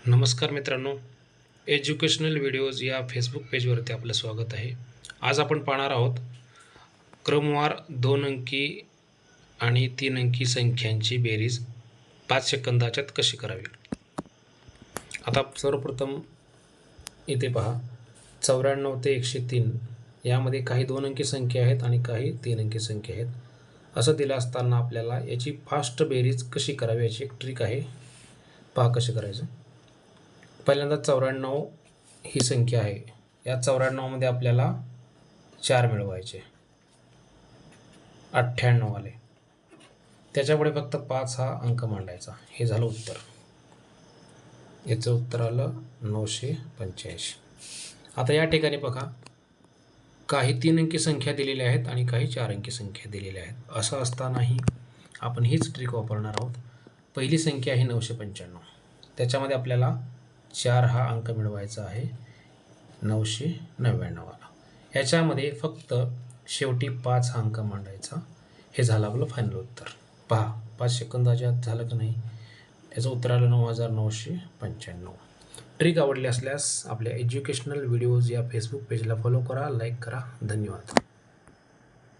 नमस्कार मित्रांनो, educational videos या फेसबुक पेजवरती आपलं स्वागत आहे. आज आपण पाहणार आहोत क्रमवार 2 अंकी आणि 3 अंकी संख्यांची बेरीज 5 सेकंदाच्यात कशी करावी. आता सर्वप्रथम इथे पहा 94 ते 103 यामध्ये काही 2 अंकी संख्या आहेत आणि काही 3 अंकी संख्या आहेत. असं दिलं असताना आपल्याला याची फास्ट बेरीज कशी करावी याची एक ट्रिक आहे. पहा कसं करायचं. पहिल्यांदा 94 ही संख्या आहे. या 94 मध्ये आपल्याला 4 मिळवायचे. 98 आले. त्याच्यापुढे फक्त 5 हा अंक मांडायचा. हे झालं उत्तर. याचं उत्तर आलं 985. आता या ठिकाणी बघा काही 3 अंकी संख्या दिलेल्या आहेत आणि काही 4 अंकी संख्या दिलेल्या आहेत. असं असतानाही आपण हीच ट्रिक वापरणार आहोत. पहिली संख्या आहे 995. त्याच्यामध्ये आपल्याला 4 हा अंक मिळवायचा आहे. 999 आला. याच्यामध्ये फक्त शेवटी 5 हा अंक मांडायचा. हे झालं आपलं फायनल उत्तर. पहा 5 सेकंदाच्या आत झालं का नाही. याचं उत्तर आलं 9995. ट्रिक आवडली असल्यास आपल्या एज्युकेशनल व्हिडिओज या फेसबुक पेजला फॉलो करा, लाईक करा. धन्यवाद.